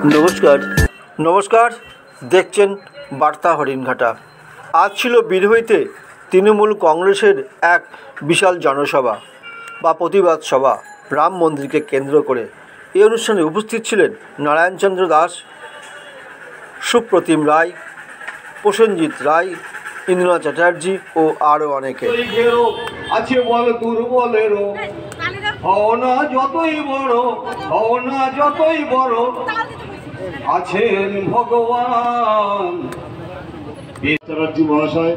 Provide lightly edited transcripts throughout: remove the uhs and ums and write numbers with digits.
নমস্কার নমস্কার দেখছেন বার্তা হরিণঘাটা। আজ ছিল বিধুইতে তৃণমূল কংগ্রেসের এক বিশাল জনসভা বা প্রতিবাদ সভা রাম মন্দিরকে কেন্দ্র করে। এই অনুষ্ঠানে উপস্থিত ছিলেন নারায়ণচন্দ্র দাস, সুপ্রতিম রায়, প্রসেনজিৎ রায়, ইন্দ্রনাথ চ্যাটার্জি ও আরও অনেকে। আছে বল দুর্বলেরও হওনা যতই বড়, হওনা যতই বড়, আছেন ভগবান। চ্যাটার্জি মহাশয়,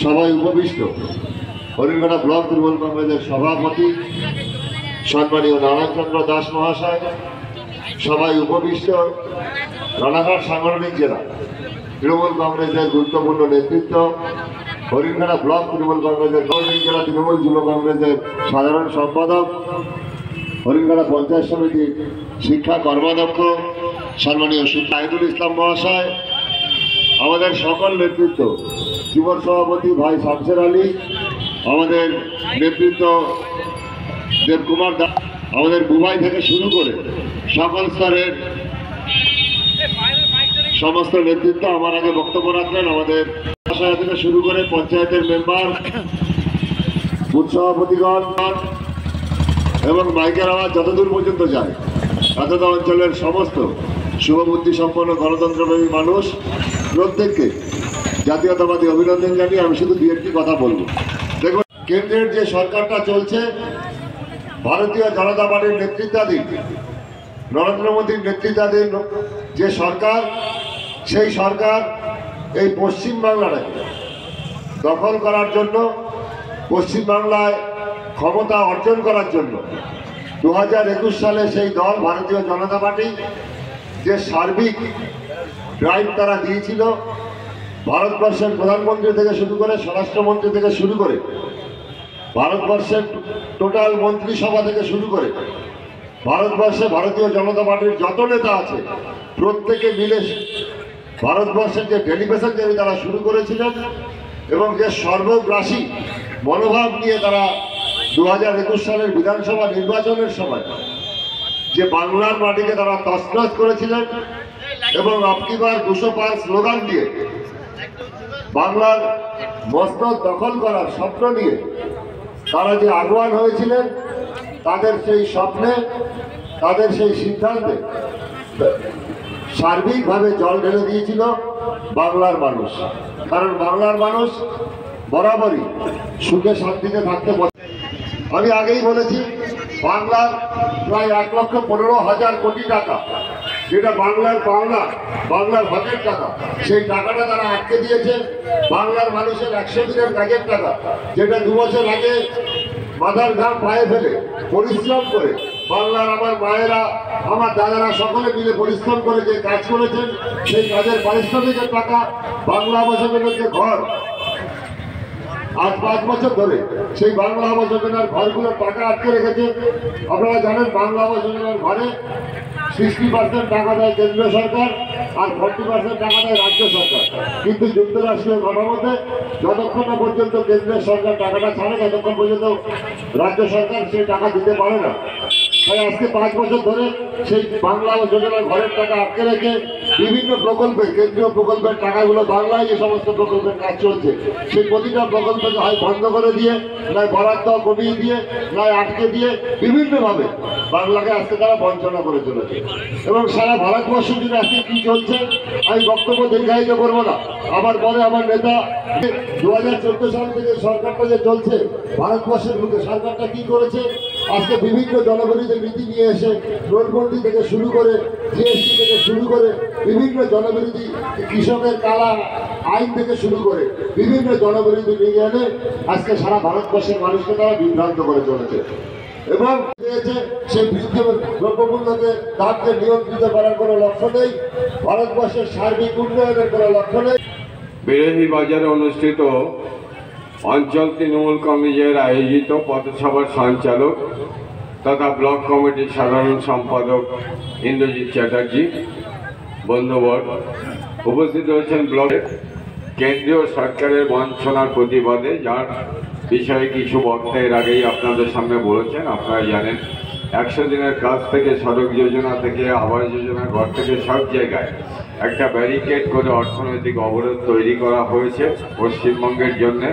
সবাই উপবিষ্ট, হরিণঘাটা ব্লক তৃণমূল কংগ্রেসের সভাপতি সম্মানীয় নারায়ণচন্দ্র দাস মহাশয়, সবাই উপবিষ্ট, রানাঘাট সাংগঠনিক জেলা তৃণমূল কংগ্রেসের গুরুত্বপূর্ণ নেতৃত্ব, হরিণঘাটা ব্লক তৃণমূল কংগ্রেসের জেলা তৃণমূল যুব কংগ্রেসের সাধারণ সম্পাদক, হরিণঘাটা পঞ্চায়েত সমিতির শিক্ষা কর্মাধ্যক্ষ সম্মানীয় শাহিদুল ইসলাম মহাশয়, আমাদের সকল নেতৃত্ব, যুব সভাপতি ভাই শামসের আলী, আমাদের নেতৃত্ব দেবকুমার দাস, আমাদের মুম্বাই থেকে শুরু করে সকল স্তরের সমস্ত নেতৃত্ব আমার আগে বক্তব্য রাখলেন। আমাদের থেকে শুরু করে পঞ্চায়েতের মেম্বার, বুথ সভাপতিগণ এবং মাইকের আওয়াজ যতদূর পর্যন্ত যায় এতটা অঞ্চলের সমস্ত শুভবুদ্ধি সম্পন্ন গণতন্ত্রপ্রেমী মানুষ প্রত্যেককে জাতীয়তাবাদী অভিনন্দন জানিয়ে আমি শুধু দু একটি কথা বলবো। দেখুন, কেন্দ্রের যে সরকারটা চলছে, ভারতীয় জনতা পার্টির নেতৃত্বাধীন নরেন্দ্র মোদীর নেতৃত্বাধীন যে সরকার, সেই সরকার এই পশ্চিমবাংলাটাকে দখল করার জন্য, পশ্চিমবাংলায় ক্ষমতা অর্জন করার জন্য 2021 সালে সেই দল ভারতীয় জনতা পার্টি যে সার্বিক ড্রাইভ তারা দিয়েছিল, ভারতবর্ষের প্রধানমন্ত্রী থেকে শুরু করে স্বরাষ্ট্রমন্ত্রী থেকে শুরু করে ভারতবর্ষের টোটাল মন্ত্রিসভা থেকে শুরু করে ভারতবর্ষে ভারতীয় জনতা পার্টির যত নেতা আছে প্রত্যেকে মিলে ভারতবর্ষের যে ডেলিগেশন যে তারা শুরু করেছিলেন এবং যে সর্বগ্রাসী মনোভাব নিয়ে তারা 2021 সালের বিধানসভা নির্বাচনের সময় যে বাংলার মাটিকে তারা তছনছ করেছিলেন এবং আপকিবার 200 পার স্লোগান দিয়ে বাংলার মস্তক দখল করার স্বপ্ন নিয়ে তারা যে আগুয়ান হয়েছিলেন, তাদের সেই স্বপ্নে, তাদের সেই সিদ্ধান্তে সার্বিকভাবে জল ঢেলে দিয়েছিল বাংলার মানুষ। কারণ বাংলার মানুষ বরাবরই সুখে শান্তিতে থাকতে। আমি আগেই বলেছি, বাংলার প্রায় 1,15,000 কোটি টাকা, যেটা বাংলার বাংলার হকের টাকা, সেই টাকাটা তারা আটকে দিয়েছে। বাংলার মানুষের 100 দিনের কাজের টাকা, যেটা 2 বছর আগে মাথার ঘাম পায়ে ফেলে পরিশ্রম করে বাংলার আমার মায়েরা, আমার দাদারা সকলে মিলে পরিশ্রম করে যে কাজ করেছেন, সেই কাজের পারিশ্রমিকের টাকা বাংলা আবাস যোজনার ঘর আজ 5 বছর ধরে সেই বাংলা আবাস যোজনার ঘরগুলোর টাকা আটকে রেখেছে। আপনারা জানেন, বাংলা আবাস যোজনার ঘরে 60% টাকা দেয় কেন্দ্র সরকার আর 40% টাকা দেয় রাজ্য সরকার। কিন্তু যুক্তরাষ্ট্রীয় গণমতে যতক্ষণ না পর্যন্ত কেন্দ্রের সরকার টাকাটা ছাড়ে, ততক্ষণ পর্যন্ত রাজ্য সরকার সেই টাকা দিতে পারে না। তাই আজকে 5 বছর ধরে সেই বাংলা আবাস যোজনার ঘরের টাকা আটকে রেখে বিভিন্ন প্রকল্পে, কেন্দ্রীয় প্রকল্পের টাকাগুলো বাংলায় যে সমস্ত প্রকল্পের কাজ চলছে, সেই প্রতিটা প্রকল্পকে হয় বন্ধ করে দিয়ে, নয় বরাদ্দ কমিয়ে দিয়ে, নয় আটকে দিয়ে বিভিন্নভাবে বাংলাকে আজকে তারা বঞ্চনা করে চলেছে। এবং সারা ভারতবর্ষ জুড়ে আজকে কি চলছে আমি বক্তব্য দীর্ঘায়িত করবো না। আমার পরে আমার নেতা 2014 সাল থেকে সরকারটা যে চলছে, ভারতবর্ষের বুকে সরকারটা কি করেছে, আজকে বিভিন্ন জনবিরোধী নীতি নিয়ে এসে নোটবন্দি থেকে শুরু করে জিএসটি থেকে শুরু করে বিভিন্ন জনবিরোধী কৃষকের কালা আইন থেকে শুরু করে বিভিন্ন জনবিরোধী নিয়ে এনে আজকে সারা ভারতবর্ষের মানুষকে তারা বিভ্রান্ত করে চলেছে এবং সেই বৃদ্ধ দ্রব্যমূল্যকে দামকে নিয়ন্ত্রিত করার কোনো লক্ষ্য নেই, ভারতবর্ষের সার্বিক উন্নয়নের কোনো লক্ষ্য নেই। বিরোধী বাজারে অনুষ্ঠিত অঞ্চল তৃণমূল কংগ্রেসের আয়োজিত পথসভার সঞ্চালক তথা ব্লক কমিটির সাধারণ সম্পাদক ইন্দ্রজিৎ চ্যাটার্জি বন্ধুবর উপস্থিত হয়েছেন ব্লকের কেন্দ্রীয় সরকারের বঞ্চনার প্রতিবাদে, যার বিষয়ে কিছু বক্তা এর আগেই আপনাদের সামনে বলেছেন। আপনারা জানেন 100 দিনের কাজ থেকে, সড়ক যোজনা থেকে, আবাস যোজনা, ঘর থেকে সব জায়গায় একটা ব্যারিকেড করে অর্থনৈতিক অবরোধ তৈরি করা হয়েছে পশ্চিমবঙ্গের জন্যে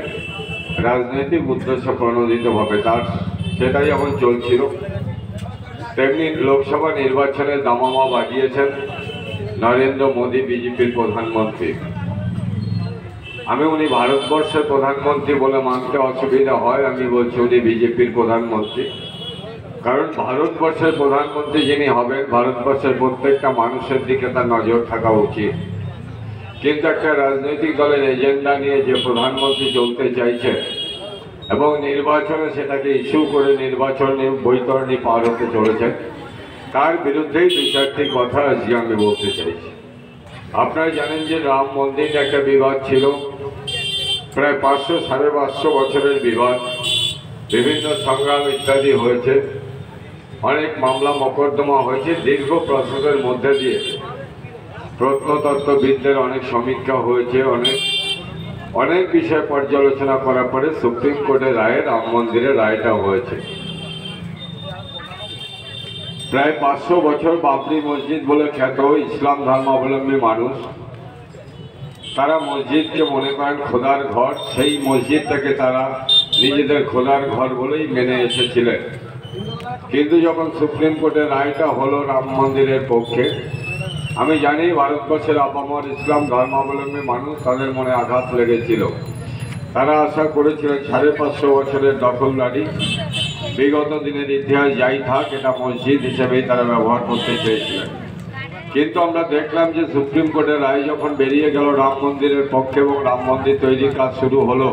রাজনৈতিক উদ্দেশ্য প্রণোদিতভাবে। সেটাই এখন চলছিল। তেমনি লোকসভা নির্বাচনে দামামা বাজিয়েছেন নরেন্দ্র মোদী, বিজেপির প্রধানমন্ত্রী। উনি ভারতবর্ষের প্রধানমন্ত্রী বলে মানতে অসুবিধা হয়, আমি বলছি উনি বিজেপির প্রধানমন্ত্রী। কারণ ভারতবর্ষের প্রধানমন্ত্রী যিনি হবেন, ভারতবর্ষের প্রত্যেকটা মানুষের দিকে তার নজর থাকা উচিত। কিন্তু একটা রাজনৈতিক দলের এজেন্ডা নিয়ে যে প্রধানমন্ত্রী চলতে চাইছে এবং নির্বাচনে সেটাকে ইস্যু করে নির্বাচন বৈতরণী পার হতে চলেছেন, তার বিরুদ্ধেই 2-4টি কথা আজকে আমি বলতে চাইছি। আপনারা জানেন যে রাম মন্দির একটা বিবাদ ছিল, প্রায় 500-550 বছরের বিবাদ, বিভিন্ন সংগ্রাম ইত্যাদি হয়েছে, অনেক মামলা মোকদ্দমা হয়েছে, দীর্ঘ প্রসেসের মধ্যে দিয়ে প্রত্নতত্ত্ববিদদের অনেক সমীক্ষা হয়েছে, অনেক বিষয় পর্যালোচনা করার পরে সুপ্রিম কোর্টের রায়ে রাম মন্দিরের রায়টা হয়েছে। প্রায় 500 বছর বাবরি মসজিদ বলে খ্যাত ইসলাম ধর্মাবলম্বী মানুষ, তারা মসজিদকে মনে করেন খোদার ঘর, সেই মসজিদটাকে তারা নিজেদের খোদার ঘর বলেই মেনে এসেছিলেন। কিন্তু যখন সুপ্রিম কোর্টের রায়টা হলো রাম মন্দিরের পক্ষে, আমি জানি ভারতবর্ষের আপামর ইসলাম ধর্মাবলম্বী মানুষ, তাদের মনে আঘাত লেগেছিল। তারা আশা করেছিলেন 550 বছরের দখলদারি, বিগত দিনের ইতিহাস যাই থাক, এটা মসজিদ হিসেবেই তারা ব্যবহার করতে চেয়েছিলেন। কিন্তু আমরা দেখলাম যে সুপ্রিম কোর্টের রায় যখন বেরিয়ে গেল রাম মন্দিরের পক্ষে এবং রাম মন্দির তৈরির কাজ শুরু হলো,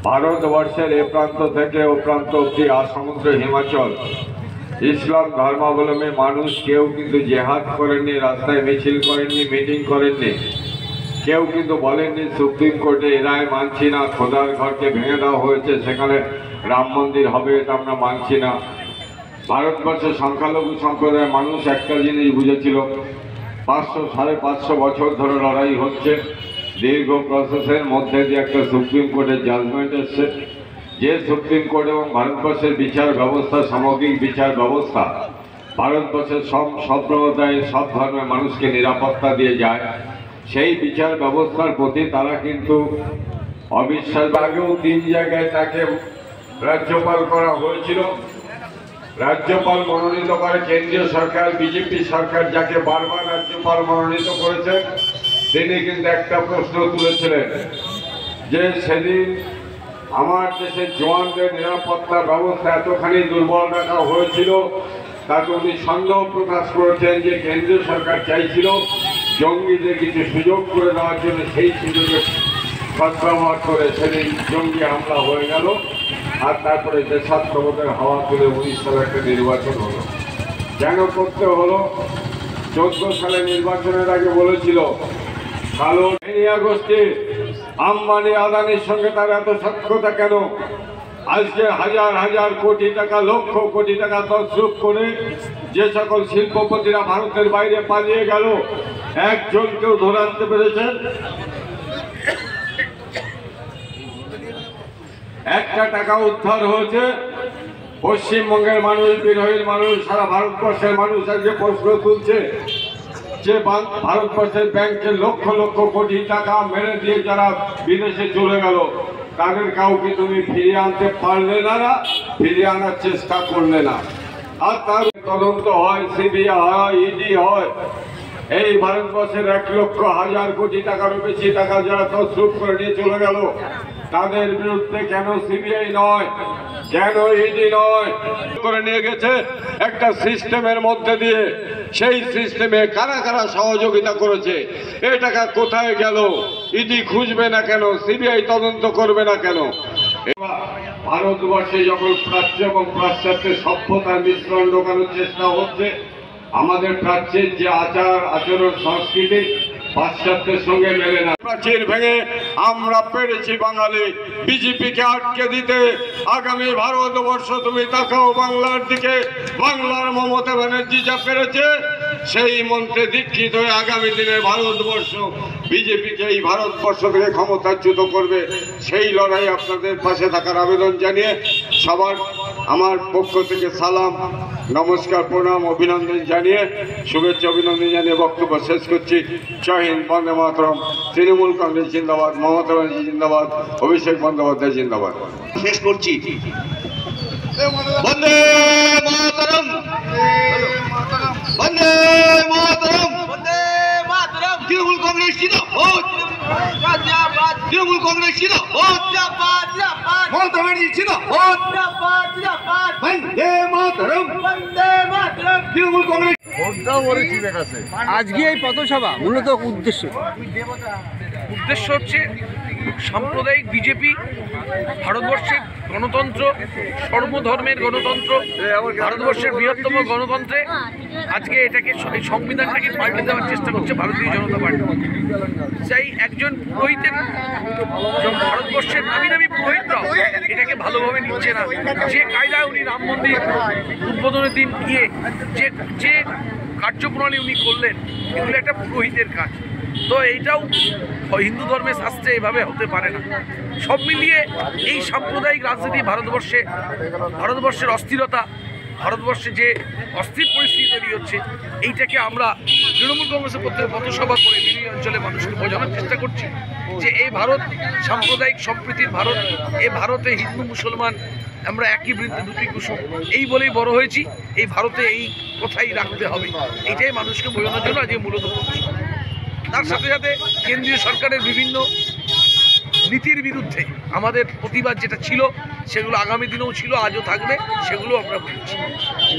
ভারতবর্ষের এ প্রান্ত থেকে ও প্রান্ত অব্দি আসমুদ্র হিমাচল ইসলাম ধর্মাবলম্বী মানুষ কেউ কিন্তু জেহাদ করেননি, রাস্তায় মিছিল করেননি, মিটিং করেননি, কেউ কিন্তু বলেননি সুপ্রিম কোর্টে এ রায় মানছি না, খোদার ঘরকে ভেঙে দেওয়া হয়েছে, সেখানে রাম মন্দির হবে, এটা আমরা মানছি না। ভারতবর্ষের সংখ্যালঘু সম্প্রদায়ের মানুষ একটা জিনিস বুঝেছিল, 500-550 বছর ধরে লড়াই হচ্ছে, দীর্ঘ প্রসেসের মধ্যে দিয়ে একটা সুপ্রিম কোর্টের জাজমেন্ট এসছে, যে সুপ্রিম কোর্ট এবং ভারতবর্ষের বিচার ব্যবস্থা, সামগ্রিক বিচার ব্যবস্থা ভারতবর্ষের সব সম্প্রদায়ের, সব ধর্মের মানুষকে নিরাপত্তা দিয়ে যায়, সেই বিচার ব্যবস্থার প্রতি তারা কিন্তু অবিশ্বাস। আগেও 3 জায়গায় তাকে রাজ্যপাল করা হয়েছিল। রাজ্যপাল মনোনীত করে কেন্দ্রীয় সরকার, বিজেপি সরকার যাকে বারবার রাজ্যপাল মনোনীত করেছে, তিনি কিন্তু একটা প্রশ্ন তুলেছিলেন যে সেদিন আমার দেশের জওয়ানদের নিরাপত্তা ব্যবস্থা এতখানি দুর্বল রাখা হয়েছিল, তাতে উনি সন্দেহ প্রকাশ করেছেন যে কেন্দ্রীয় সরকার চাইছিল জঙ্গিদের কিছু সুযোগ করে দেওয়ার জন্য, সেই সুযোগের সদ্ব্যবহার করে সেদিন জঙ্গি হামলা হয়ে গেল, আর তারপরে দেশাত্মবোধের হাওয়া তুলে 19 সালে একটা নির্বাচন হলো। কেন করতে হলো? 14 সালে নির্বাচনের আগে বলেছিল কালো মেনিয়া গোষ্ঠী আম্বানি আদানির সঙ্গে তার এত সখ্যতা কেন? আজকে হাজার কোটি টাকা, লক্ষ কোটি টাকা তছরূপ করে যে সকল শিল্পপতিরা ভারতের বাইরে পালিয়ে গেল, একজনকেও ধরে আনতে পেরেছেন? একটা টাকা উদ্ধার হয়েছে? পশ্চিমবঙ্গের মানুষ, বিরোধীর মানুষ, সারা ভারতবর্ষের মানুষ আজকে প্রশ্ন তুলছে যে ভারতবর্ষের ব্যাংকে লক্ষ লক্ষ কোটি টাকা মেরে দিয়ে যারা বিদেশে চলে গেল, তাদের কাউকে তুমি ফিরিয়ে আনতে পারলে না, ফিরিয়ে আনার চেষ্টা করলে না। আর তার তদন্ত হয়, সিবিআই হয়, ইডি হয়। এই ভারতবর্ষের 1 লক্ষ হাজার কোটি টাকারও বেশি টাকা যারা তছরূপ করে নিয়ে চলে গেল, তাদের বিরুদ্ধে কেন সিবিআই নয়, কেন ইডি নয়? করে নিয়ে গেছে একটা সিস্টেমের মধ্যে দিয়ে, সেই সিস্টেমে কারা কারা সহযোগিতা করেছে, এই টাকা কোথায় গেল? ইডি খুঁজবে না কেন? সিবিআই তদন্ত করবে না কেন? এবার ভারতবর্ষে যখন প্রাচ্য এবং পাশ্চাত্যের সভ্যতার মিশ্রণ ঢোকানোর চেষ্টা হচ্ছে, আমাদের প্রাচ্যের যে আচার আচরণ সংস্কৃতি পাশ্চাত্যের সঙ্গে মেলে না। প্রাচীর ভেঙে আমরা পেরেছি বাঙালি বিজেপিকে আটকে দিতে। আগামী ভারতবর্ষ তুমি তাকাও বাংলার দিকে, বাংলার মমতা ব্যানার্জি যা পেরেছে, সেই মন্ত্রে দীক্ষিত হয়ে আগামী দিনে ভারতবর্ষ বিজেপিকে এই ভারতবর্ষ থেকে ক্ষমতাচ্যুত করবে। সেই লড়াই আপনাদের পাশে থাকার আবেদন জানিয়ে সবার আমার পক্ষ থেকে সালাম, নমস্কার, প্রণাম, অভিনন্দন জানিয়ে, শুভেচ্ছা অভিনন্দন জানিয়ে বক্তব্য শেষ করছি। জয় হিন্দ, বন্দে মাতরম। তৃণমূল কংগ্রেস জিন্দাবাদ, মমতা ব্যানার্জি জিন্দাবাদ, অভিষেক বন্দ্যোপাধ্যায় জিন্দাবাদ। শেষ করছি। বন্দে মাতরম, বন্দে মাতরম, বন্দে মাতরম। তৃণমূল কংগ্রেস জিন্দাবাদ, তৃণমূল কংগ্রেস জিন্দাবাদ, মমতা ব্যানার্জি জিন্দাবাদ, বন্দে মাতরম, বন্দে মাতরম। তৃণমূল কংগ্রেস। আজকে এই পথসভা মূলত উদ্দেশ্য হচ্ছে সাম্প্রদায়িক বিজেপি, ভারতবর্ষের গণতন্ত্র, সর্বধর্মের গণতন্ত্র, ভারতবর্ষের বৃহত্তম গণতন্ত্রে আজকে এটাকে, এই সংবিধানটাকে পাল্টে দেওয়ার চেষ্টা করছে ভারতীয় জনতা পার্টি। সেই একজন পুরোহিতের, ভারতবর্ষের নামি নামি পুরোহিতরাও এটাকে ভালোভাবে নিচ্ছে না। যে কায়দায় উনি রাম মন্দির উদ্বোধনের দিন গিয়ে যে কার্যপ্রণালী উনি করলেন, এগুলো একটা পুরোহিতের কাজ। তো এইটাও হিন্দু ধর্মের শাস্ত্রে এভাবে হতে পারে না। সব মিলিয়ে এই সাম্প্রদায়িক রাজনীতি ভারতবর্ষের অস্থিরতা, ভারতবর্ষে যে অস্থির পরিস্থিতি তৈরি হচ্ছে, এইটাকে আমরা তৃণমূল কংগ্রেসের পথসভা করে বিভিন্ন অঞ্চলে মানুষকে বোঝানোর চেষ্টা করছি যে এই ভারত সাম্প্রদায়িক সম্প্রীতির ভারত, এই ভারতে হিন্দু মুসলমান আমরা একই বৃন্তে দুটি কুসুম, এই বলেই বড় হয়েছি। এই ভারতে এই কথাই রাখতে হবে, এইটাই মানুষকে বোঝানোর জন্য আজকে মূলত পথসভা। তার সাথে সাথে কেন্দ্রীয় সরকারের বিভিন্ন নীতির বিরুদ্ধে আমাদের প্রতিবাদ যেটা ছিল, সেগুলো আগামী দিনেও ছিল, আজও থাকবে, সেগুলো আমরা বলছি।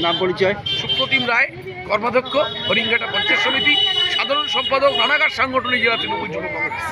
নাম পরিচয়? সুপ্রতিম রায়, কর্মাধ্যক্ষ, হরিণঘাটা পঞ্চায়েত সমিতি, সাধারণ সম্পাদক, রানাঘাট সাংগঠনিক জেলা তৃণমূল যুব কংগ্রেস।